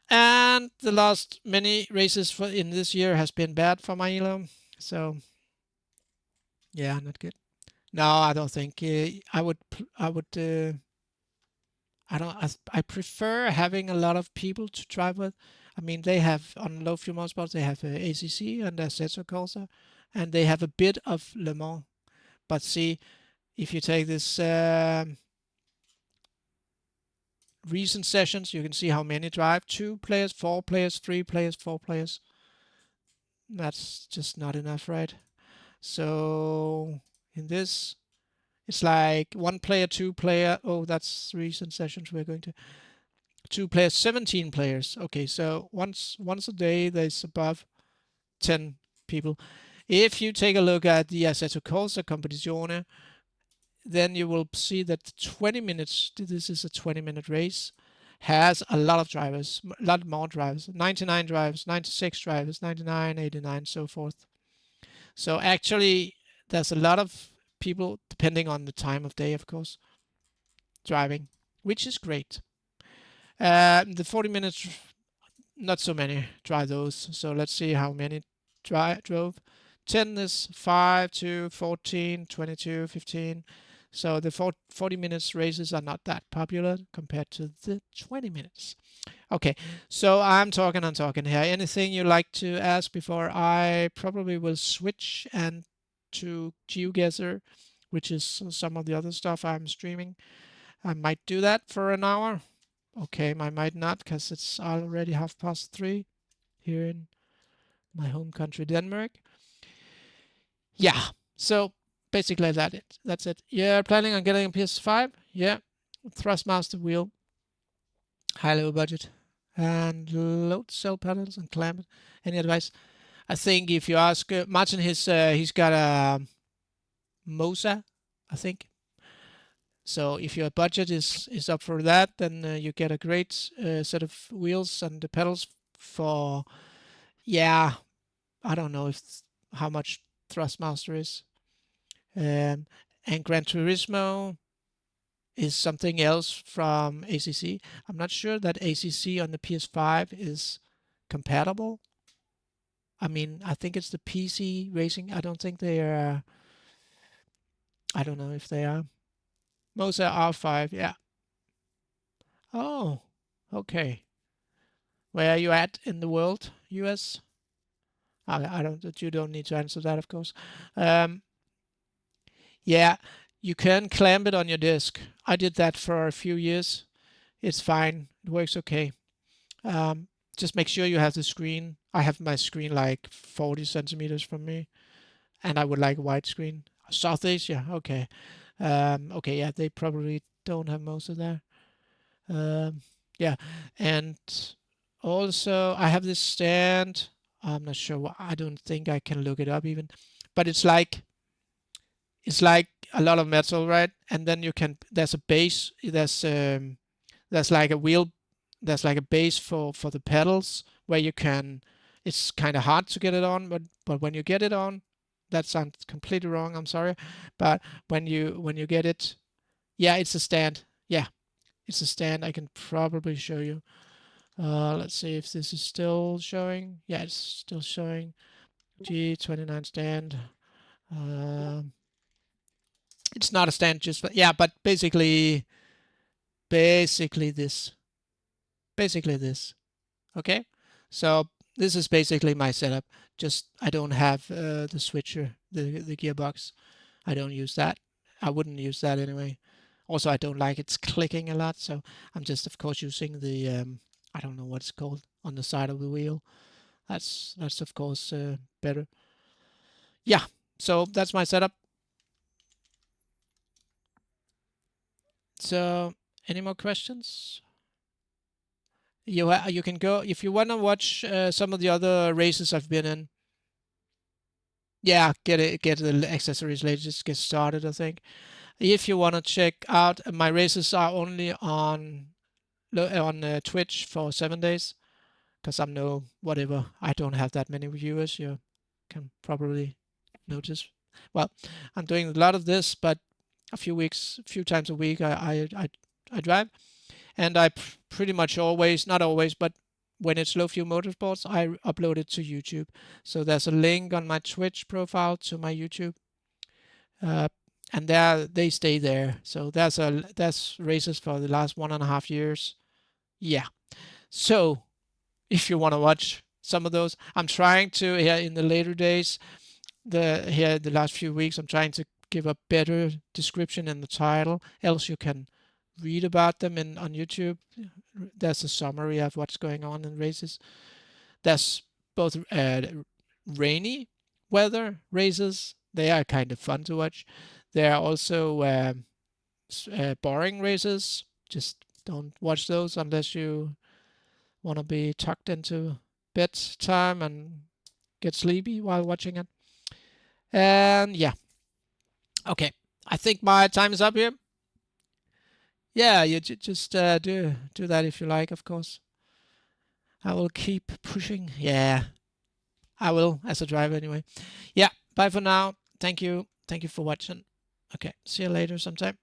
And the last many races in this year has been bad for my elo. So yeah, not good. No, I don't think I would. I prefer having a lot of people to drive with. I mean, they have on LowFuelMotorsports they have ACC and Assetto Corsa, and they have a bit of Le Mans. But see, if you take this recent sessions, you can see how many drive: 2 players, 4 players, 3 players, 4 players. That's just not enough, right? So in this, it's like 1 player, 2 player. Oh, that's recent sessions. We're going to 2 players, 17 players. Okay, so once a day there's above 10 people. If you take a look at the Assetto Corsa Competizione, then you will see that 20 minutes. This is a 20-minute race. has a lot of drivers, a lot more drivers, 99 drivers, 96 drivers, 99, 89, so forth. So actually, there's a lot of people, depending on the time of day, of course, driving, which is great. The 40 minutes, not so many drive those. So let's see how many drove. 10 is 5 to 14, 22, 15. So the 40 minutes races are not that popular compared to the 20 minutes. Okay, so I'm talking here. Anything you like to ask before I probably will switch and to GeoGuessr, which is some of the other stuff I'm streaming. I might do that for an hour. Okay, I might not because it's already 3:30 here in my home country, Denmark. Yeah, so basically that's it. You're planning on getting a PS5? Yeah, Thrustmaster wheel, high-low budget, and load cell panels and clamp it. Any advice? I think if you ask Martin, he's got a Mosa, I think. So if your budget is up for that, then you get a great set of wheels and the pedals for, yeah, I don't know if how much Thrustmaster is. And Gran Turismo is something else from ACC. I'm not sure that ACC on the PS5 is compatible. I mean, I think it's the PC racing. I don't think they are. I don't know if they are. Mosa R5, yeah. Oh, okay. Where are you at in the world? US? I don't. You don't need to answer that, of course. Um, yeah, you can clamp it on your disc. I did that for a few years. It's fine. It works okay. Um, just make sure you have the screen. I have my screen like 40 centimeters from me, and I would like a widescreen. South Asia, okay. Okay, yeah, they probably don't have most of that. Um, yeah, and also I have this stand. I'm not sure. I don't think I can look it up even, but it's like a lot of metal, right? And then you can. There's a base. There's like a wheel. There's like a base for the pedals where you can. It's kind of hard to get it on, but when you get it on, that sounds completely wrong. I'm sorry, but when you get it, yeah, it's a stand. Yeah, it's a stand. I can probably show you. Let's see if this is still showing. Yeah, it's still showing. G29 stand. Um, it's not a stand, just yeah, but basically this, basically this. Okay, so this is basically my setup. Just I don't have the switcher, the gearbox. I don't use that. I wouldn't use that anyway. Also, I don't like it's clicking a lot, so I'm just of course using the I don't know what it's called on the side of the wheel. That's of course better. Yeah, so that's my setup. So any more questions? You can go if you want to watch some of the other races I've been in. Yeah, get the accessories later. Just get started, I think. If you want to check out my races are only on Twitch for 7 days because I'm no whatever. I don't have that many viewers. You can probably notice. Well, I'm doing a lot of this, but a few times a week I drive, and I pretty much always, not always, but when it's LowFuelMotorsports, I upload it to YouTube. So there's a link on my Twitch profile to my YouTube, uh, and they stay there. So that's races for the last 1.5 years. Yeah. So if you want to watch some of those, I'm trying to here in the later days, the last few weeks, I'm trying to give a better description in the title. Else you can read about them on YouTube. There's a summary of what's going on in races. There's both rainy weather races. They are kind of fun to watch. There are also boring races. Just don't watch those unless you want to be tucked into bedtime and get sleepy while watching it. And yeah, okay. I think my time is up here. Yeah, you just do that if you like, of course. I will keep pushing. Yeah, I will as a driver anyway. Yeah, bye for now. Thank you. Thank you for watching. Okay, see you later sometime.